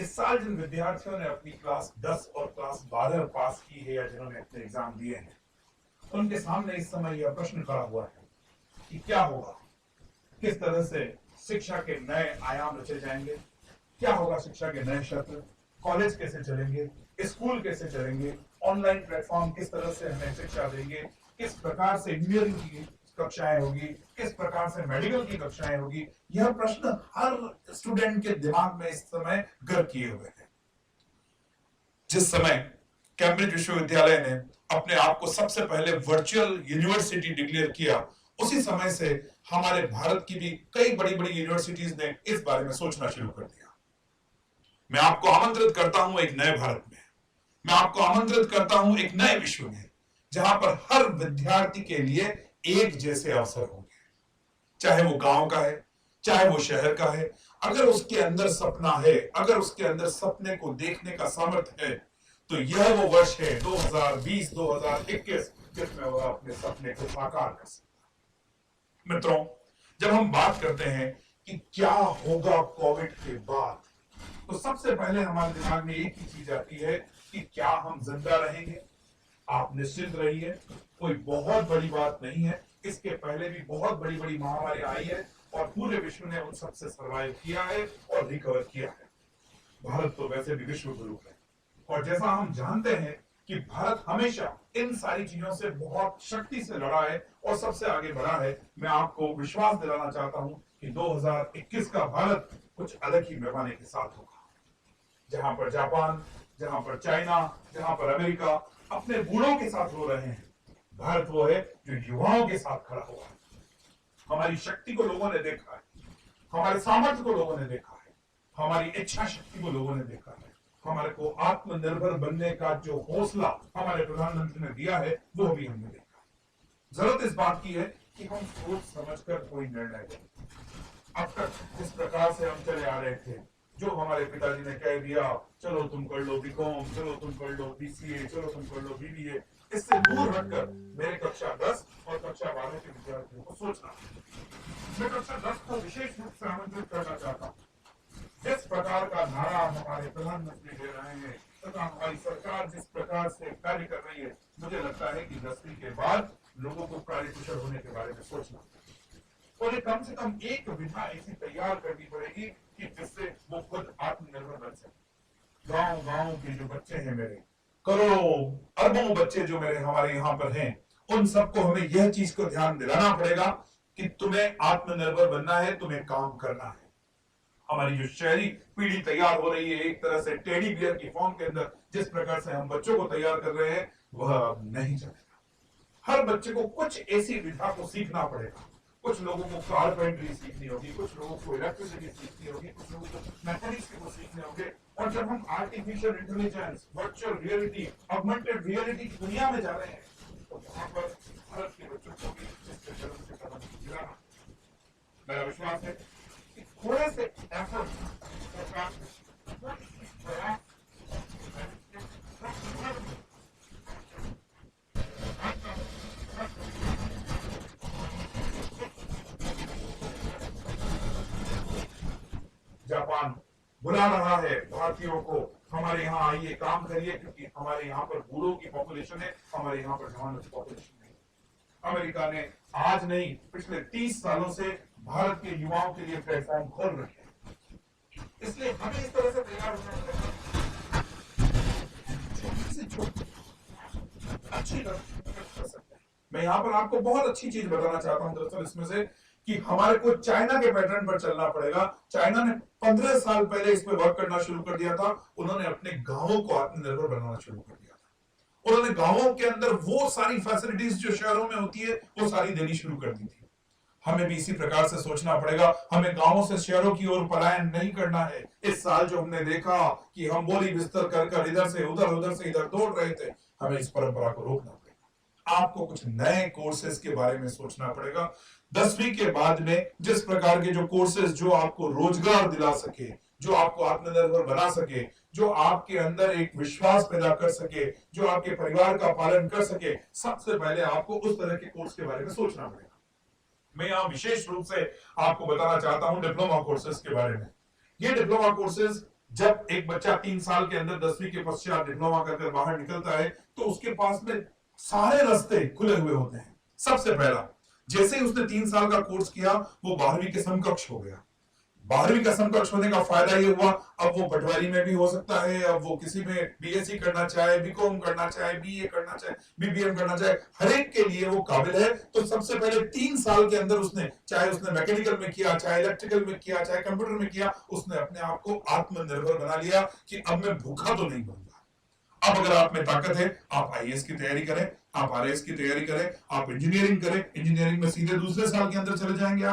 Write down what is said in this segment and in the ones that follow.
इस साल जिन विद्यार्थियों ने अपनी क्लास 10 और क्लास 12 पास की है या जिन्होंने अपने एग्जाम दिए हैं, उनके सामने इस समय यह प्रश्न खड़ा हुआ है कि क्या होगा, किस तरह से शिक्षा के नए आयाम रचे जाएंगे, क्या होगा शिक्षा के नए क्षेत्र, कॉलेज कैसे चलेंगे, स्कूल कैसे चलेंगे, ऑनलाइन प्लेटफॉर्म किस तरह से हमें शिक्षा देंगे, किस प्रकार से इंजीनियरिंग की कक्षाएं होगी, किस प्रकार से मेडिकल की कक्षाएं होगी। यह प्रश्न हर स्टूडेंट के दिमाग में इस समय घर किए हुए हैं। जिस समय कैम्ब्रिज विश्वविद्यालय ने अपने आप को सबसे पहले वर्चुअल यूनिवर्सिटी डिक्लेयर किया, उसी समय से हमारे भारत की भी कई बड़ी बड़ी यूनिवर्सिटीज ने इस बारे में सोचना शुरू कर दिया। मैं आपको आमंत्रित करता हूं एक नए भारत में, मैं आपको आमंत्रित करता हूं एक नए विश्व में, जहां पर हर विद्यार्थी के लिए एक जैसे अवसर होंगे, चाहे वो गांव का है, चाहे वो शहर का है। अगर उसके अंदर सपना है, अगर उसके अंदर सपने को देखने का सामर्थ्य है, तो यह वो वर्ष है 2020-2021 जिसमें वह अपने सपने को साकार कर सकता। मित्रों, जब हम बात करते हैं कि क्या होगा कोविड के बाद, तो सबसे पहले हमारे दिमाग में एक ही चीज आती है कि क्या हम जिंदा रहेंगे। आप निश्चिंत रहिए, कोई बहुत बड़ी बात नहीं है। इसके पहले भी बहुत बड़ी बड़ी महामारी आई है और पूरे विश्व ने उन सबसे सर्वाइव किया है और रिकवर किया है। भारत तो वैसे भी विश्व गुरु है, और जैसा हम जानते हैं कि भारत हमेशा इन सारी चीजों से बहुत शक्ति से लड़ा है और सबसे आगे बढ़ा है। मैं आपको विश्वास दिलाना चाहता हूं कि 2021 का भारत कुछ अलग ही पैमाने के साथ होगा, जहां पर जापान, जहां पर चाइना, जहां पर अमेरिका अपने बूढ़ों के साथ रो रहे हैं, भारत वो है जो युवाओं के साथ खड़ा हुआ है। हमारी शक्ति को लोगों ने देखा है, हमारे सामर्थ्य को लोगों ने देखा है, हमारी इच्छा शक्ति को लोगों ने देखा है, हमारे को आत्मनिर्भर बनने का जो हौसला हमारे प्रधानमंत्री ने दिया है वो भी हमने देखा है। जरूरत इस बात की है कि हम सोच समझकर कोई निर्णय लें। अब तक जिस प्रकार से हम चले आ रहे थे, जो हमारे पिताजी ने कह दिया, चलो तुम कर लो बीकॉम, चलो तुम कर लो बीसीए, चलो तुम कर लो बीबीए, इससे दूर हटकर मेरे कक्षा 10 और कक्षा 12 के विद्यार्थियों को सोचना। मैं कक्षा 10 को विशेष रूप से आमंत्रित करना चाहता हूँ। जिस प्रकार का नारा हमारे प्रधानमंत्री दे रहे हैं तथा हमारी सरकार जिस प्रकार से कार्य कर रही है, मुझे लगता है कि 10वीं के बाद लोगों को कार्यकुशल होने के बारे में सोचना, और कम से कम एक विधा ऐसी तैयार करनी पड़ेगी कि जिससे वो खुद आत्मनिर्भर बन सके। गांव गांव के जो बच्चे हैं, मेरे करोड़ों अरबों बच्चे जो मेरे हमारे यहाँ पर हैं, उन सबको हमें यह चीज को ध्यान दिलाना पड़ेगा कि तुम्हें आत्मनिर्भर बनना है, तुम्हें काम करना है। हमारी जो शहरी पीढ़ी तैयार हो रही है एक तरह से टेडी बियर की फॉर्म के अंदर, जिस प्रकार से हम बच्चों को तैयार कर रहे हैं, वह नहीं चलेगा। हर बच्चे को कुछ ऐसी विधा को सीखना पड़ेगा। कुछ लोगों को कारपेंट्री सीखनी होगी, कुछ लोगों को इलेक्ट्रिसिटी सीखनी होगी, कुछ लोगों को मैथमेटिक्स को सीखने होंगे। और जब हम artificial intelligence, virtual reality, augmented reality की दुनिया में जा रहे हैं, तो वहां पर भारत के बच्चों को भी इसके जन्म से कदम मिलाना। मेरा विश्वास है कि थोड़े से एफर्ट जापान बुला रहा है भारतीयों को, हमारे यहाँ आइए, काम करिए, क्योंकि हमारे यहाँ पर बूढ़ों की पॉपुलेशन है, हमारे यहाँ पर जवानों की पॉपुलेशन नहीं। अमेरिका ने आज नहीं, पिछले 30 सालों से भारत के युवाओं के लिए प्लेटफॉर्म खोल रखे हैं, इसलिए हमें इस तरह से तैयार होना पड़ेगा। अच्छी कर सकते हैं। मैं यहाँ पर आपको बहुत अच्छी चीज बताना चाहता हूँ दरअसल इसमें से, कि हमारे को चाइना के पैटर्न पर चलना पड़ेगा। चाइना ने 15 साल पहले इस पे वर्क करना शुरू कर दिया था। उन्होंने अपने गांवों को आत्मनिर्भर बनाना शुरू कर दिया था। उन्होंने गांवों के अंदर वो सारी फैसिलिटीज जो शहरों में होती है वो सारी देनी शुरू कर दी थी। हमें भी इसी प्रकार से सोचना पड़ेगा। हमें गांवों से शहरों की ओर पलायन नहीं करना है। इस साल जो हमने देखा कि हम बोली बिस्तर कर इधर से उधर दौड़ रहे थे, हमें इस परंपरा को रोकना पड़ेगा। आपको कुछ नए कोर्सेज के बारे में सोचना पड़ेगा। 10वीं के बाद में जिस प्रकार के जो कोर्सेज जो आपको रोजगार दिला सके, जो आपको आत्मनिर्भर बना सके, जो आपके अंदर एक विश्वास पैदा कर सके, जो आपके परिवार का पालन कर सके, सबसे पहले आपको उस तरह के कोर्स के बारे में सोचना पड़ेगा। मैं यहाँ विशेष रूप से आपको बताना चाहता हूं डिप्लोमा कोर्सेज के बारे में। ये डिप्लोमा कोर्सेज जब एक बच्चा 3 साल के अंदर 10वीं के पश्चात डिप्लोमा कर बाहर निकलता है तो उसके पास में सारे रास्ते खुले हुए होते हैं। सबसे पहला, जैसे ही उसने 3 साल का कोर्स किया वो 12वीं के समकक्ष हो गया। 12वीं का समकक्ष होने का फायदा ये हुआ, अब वो पटवारी में भी हो सकता है, अब वो किसी में बीएससी करना चाहे, बीकॉम करना चाहे, बीए करना चाहे, बीबीएम करना चाहे, हर एक के लिए वो काबिल है। तो सबसे पहले 3 साल के अंदर उसने, चाहे उसने मैकेनिकल में किया, चाहे इलेक्ट्रिकल में किया, चाहे कंप्यूटर में किया, उसने अपने आप को आत्मनिर्भर बना लिया कि अब मैं भूखा तो नहीं बनूंगा। अब अगर आप में ताकत है, आप आईएएस की तैयारी करें, आप आरएएस की तैयारी करें, आप इंजीनियरिंग करें, इंजीनियरिंग में सीधे दूसरे साल के अंदर चले जाएंगे।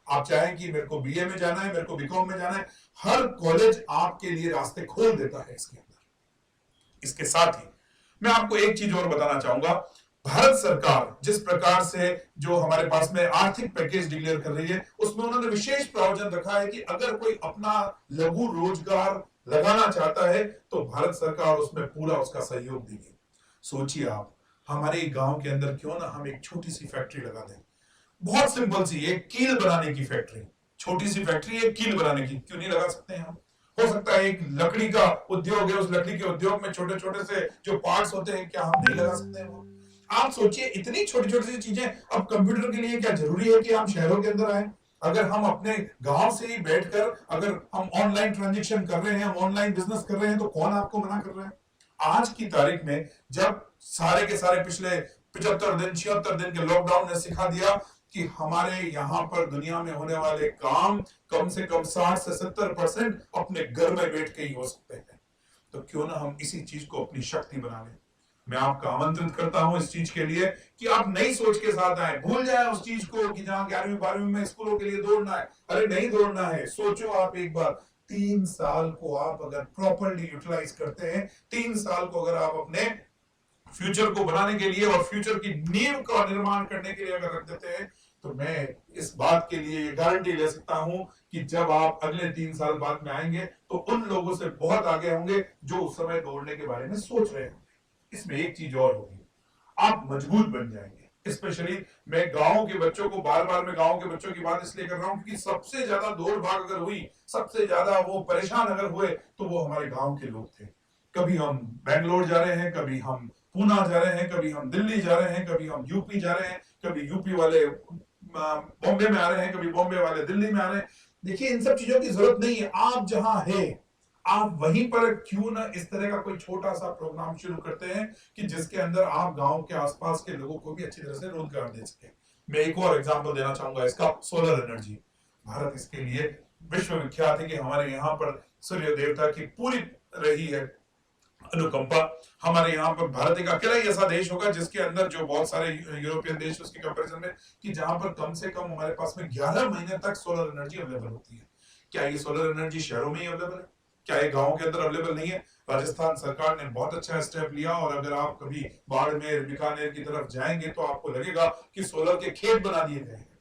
आप चाहें कि मेरे को बीए में जाना है, मेरे को बीकॉम में जाना है, हर कॉलेज आपके लिए रास्ते खोल देता है इसके अंदर। इसके साथ ही मैं आपको एक चीज और बताना चाहूंगा, भारत सरकार जिस प्रकार से जो हमारे पास में आर्थिक पैकेज डिक्लेयर कर रही है, उसमें उन्होंने विशेष प्रावधान रखा है कि अगर कोई अपना लघु रोजगार लगाना चाहता है तो भारत सरकार उसमें पूरा उसका सहयोग देगी। सोचिए आप, हमारे गांव के अंदर क्यों ना हम एक छोटी सी फैक्ट्री लगा दें, बहुत सिंपल सी, एक कील बनाने की फैक्ट्री, छोटी सी फैक्ट्री, एक कील बनाने की, क्यों नहीं लगा सकते हैं हम? हो सकता है एक लकड़ी का उद्योग है, उस लकड़ी के उद्योग में छोटे छोटे से जो पार्ट्स होते हैं, क्या हम नहीं लगा सकते हैं वो? आप सोचिए, इतनी छोटी छोटी सी चीजें। अब कंप्यूटर के लिए क्या जरूरी है कि हम शहरों के अंदर आए? अगर हम अपने गांव से ही बैठकर अगर हम ऑनलाइन ट्रांजेक्शन कर रहे हैं, हम ऑनलाइन बिजनेस कर रहे हैं, तो कौन आपको मना कर रहा है? आज की तारीख में जब सारे के सारे पिछले 75 दिन 76 दिन के लॉकडाउन ने सिखा दिया कि हमारे यहां पर दुनिया में होने वाले काम कम से कम 60 से 70% अपने घर में बैठ के ही हो सकते हैं, तो क्यों ना हम इसी चीज को अपनी शक्ति बना लें। मैं आपका आमंत्रित करता हूं इस चीज के लिए कि आप नई सोच के साथ आए, भूल जाए उस चीज को कि जहां 11वीं 12वीं में स्कूलों के लिए दौड़ना है। अरे नहीं दौड़ना है, सोचो आप एक बार, 3 साल को आप अगर प्रॉपरली यूटिलाइज करते हैं, 3 साल को अगर आप अपने फ्यूचर को बनाने के लिए और फ्यूचर की नींव का निर्माण करने के लिए अगर रख देते हैं, तो मैं इस बात के लिए गारंटी ले सकता हूं कि जब आप अगले 3 साल बाद में आएंगे तो उन लोगों से बहुत आगे होंगे जो उस समय दौड़ने के बारे में सोच रहे होंगे। इसमें एक चीज और होगी, आप मजबूत बन जाएंगे। स्पेशली मैं गांव के बच्चों को, बार बार मैं गांव के बच्चों की बात इसलिए कर रहा हूं क्योंकि सबसे ज्यादा दौड़ भाग अगर हुई, सबसे ज्यादा वो परेशान अगर हुए, तो वो हमारे गांव के लोग थे। कभी हम बेंगलोर जा रहे हैं, कभी हम पूना जा रहे हैं, कभी हम दिल्ली जा रहे हैं, कभी हम यूपी जा रहे हैं, कभी यूपी वाले बॉम्बे में आ रहे हैं, कभी बॉम्बे वाले दिल्ली में आ रहे हैं। देखिए, इन सब चीजों की जरूरत नहीं है। आप जहां है, आप वहीं पर क्यों ना इस तरह का कोई छोटा सा प्रोग्राम शुरू करते हैं कि जिसके अंदर आप गांव के आसपास के लोगों को भी अच्छी तरह से रोजगार दे सके। मैं एक और एग्जांपल देना चाहूंगा इसका, सोलर एनर्जी। भारत इसके लिए विश्व विख्यात है कि हमारे यहाँ पर सूर्य देवता की पूरी रही है अनुकंपा। हमारे यहाँ पर भारत एक अकेला ही ऐसा देश होगा जिसके अंदर, जो बहुत सारे यूरोपियन देश उसके कंपैरिजन में, कि जहां पर कम से कम हमारे पास में 11 महीने तक सोलर एनर्जी अवेलेबल होती है। क्या ये सोलर एनर्जी शहरों में ही अवेलेबल है? क्या ये गांव के अंदर अवेलेबल नहीं है? राजस्थान सरकार ने बहुत अच्छा स्टेप लिया, और अगर आप कभी बाड़मेर, बीकानेर की तरफ जाएंगे तो आपको लगेगा कि सोलर के खेत बना दिए गए हैं।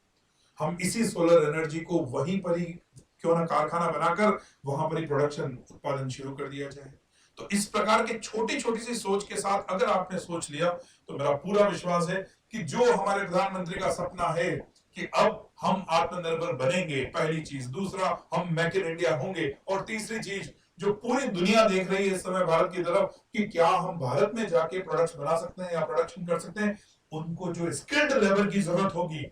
हम इसी सोलर एनर्जी को वहीं पर ही क्यों ना कारखाना बनाकर वहां पर ही प्रोडक्शन, उत्पादन शुरू कर दिया जाए। तो इस प्रकार के छोटी छोटी सी सोच के साथ अगर आपने सोच लिया, तो मेरा पूरा विश्वास है कि जो हमारे प्रधानमंत्री का सपना है कि अब हम आत्मनिर्भर बनेंगे, पहली चीज, दूसरा हम मेक इन इंडिया होंगे, और तीसरी चीज जो पूरी दुनिया देख रही है इस समय भारत की तरफ कि क्या हम भारत में जाके प्रोडक्ट्स बना सकते हैं या प्रोडक्शन कर सकते हैं, उनको जो स्किल्ड लेबर की जरूरत होगी,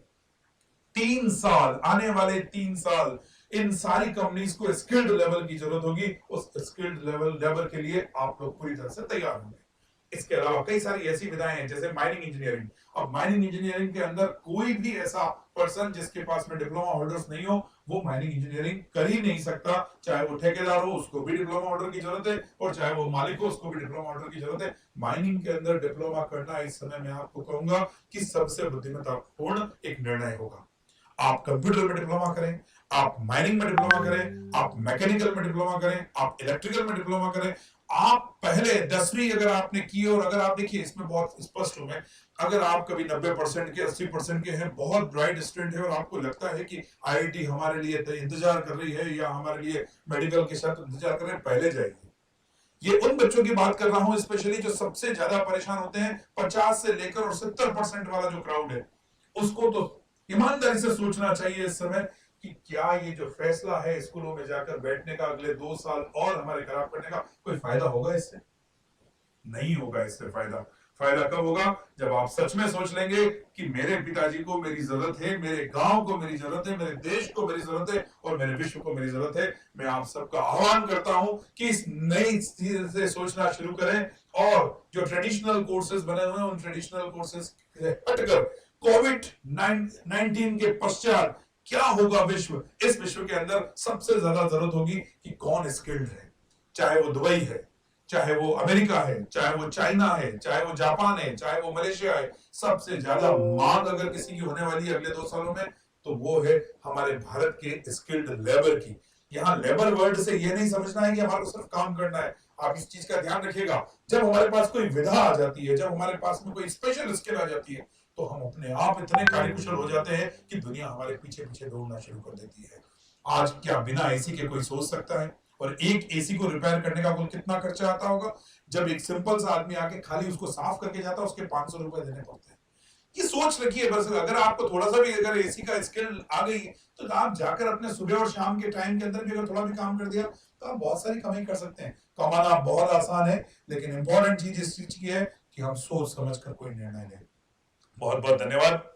3 साल, आने वाले 3 साल इन सारी कंपनीज को स्किल्ड लेवल की जरूरत होगी। उस स्किल्ड लेबर के लिए आप लोग पूरी तरह से तैयार होंगे। इसके अलावा कई सारी ऐसी विधाएं हैं, जैसे माइनिंग इंजीनियरिंग। अब माइनिंग इंजीनियरिंग के अंदर कोई भी ऐसा पर्सन जिसके पास में डिप्लोमा होल्डर्स नहीं हो, वो माइनिंग इंजीनियरिंग कर ही नहीं सकता। चाहे वो ठेकेदार हो, उसको भी डिप्लोमा होल्डर की जरूरत है, और चाहे वो मालिक हो, उसको भी डिप्लोमा होल्डर की जरूरत है। माइनिंग के अंदर डिप्लोमा करना इस समय मैं आपको कहूंगा कि सबसे बुद्धिमत्तापूर्ण एक निर्णय होगा। आप कंप्यूटर में डिप्लोमा करें, आप माइनिंग में डिप्लोमा करें, आप मैकेनिकल में डिप्लोमा करें, आप इलेक्ट्रिकल में डिप्लोमा करें। आप पहले 10वीं अगर आपने की, और अगर आप देखिए इसमें बहुत स्पष्ट हूं मैं, अगर आप कभी 90% के 80% के हैं, बहुत ब्राइट स्टूडेंट है, और आपको लगता है कि आईआईटी हमारे लिए इंतजार कर रही है या हमारे लिए मेडिकल के साथ इंतजार कर रहे हैं, पहले जाइए। ये उन बच्चों की बात कर रहा हूं स्पेशली जो सबसे ज्यादा परेशान होते हैं, 50 से लेकर और 70% वाला जो क्राउड है, उसको तो ईमानदारी से सोचना चाहिए इस समय कि क्या ये जो फैसला है स्कूलों में जाकर बैठने का अगले 2 साल और हमारे खराब करने का, कोई फायदा होगा इससे? नहीं होगा इससे फायदा। फायदा कब होगा? जब आप सच में सोच लेंगे कि मेरे पिताजी को मेरी जरूरत है, मेरे गांव को मेरी जरूरत है, मेरे देश को मेरी जरूरत है और मेरे विश्व को मेरी जरूरत है। मैं आप सबका आह्वान करता हूं कि इस नई चीज से सोचना शुरू करें और जो ट्रेडिशनल कोर्सेज बने हुए हैं उन ट्रेडिशनल कोर्सेज से हटकर कोविड 19 के पश्चात क्या होगा विश्व, इस विश्व के अंदर सबसे ज्यादा जरूरत होगी कि कौन स्किल्ड है, चाहे वो दुबई है, चाहे वो अमेरिका है, चाहे वो चाइना है, चाहे वो जापान है, चाहे वो मलेशिया है। सबसे ज्यादा मांग अगर किसी की होने वाली है अगले 2 सालों में तो वो है हमारे भारत के स्किल्ड लेबर की। यहाँ लेबर वर्ड से ये नहीं समझना है कि हमारे को सिर्फ काम करना है। आप इस चीज का ध्यान रखिएगा, जब हमारे पास कोई विधा आ जाती है, जब हमारे पास में कोई स्पेशल स्किल आ जाती है तो हम अपने आप इतने कार्यकुशल हो जाते हैं कि दुनिया हमारे पीछे पीछे दौड़ना शुरू कर देती है। आज क्या बिना एसी के कोई सोच सकता है? और एक एसी को रिपेयर करने का कुल कितना खर्चा आता होगा? जब एक सिंपल सा आदमी आके खाली उसको साफ करके जाता है उसके 500 रुपए देने पड़ते हैं। ये सोच रखिए बस। अगर आपको थोड़ा सा भी अगर एसी का स्किल आ गई तो आप जाकर अपने सुबह और शाम के टाइम के अंदर भी अगर थोड़ा भी काम कर दिया तो आप बहुत सारी कमाई कर सकते हैं। कमाना बहुत आसान है, लेकिन इंपॉर्टेंट चीज इस चीज की है कि हम सोच समझ कर कोई निर्णय लें। बहुत बहुत धन्यवाद।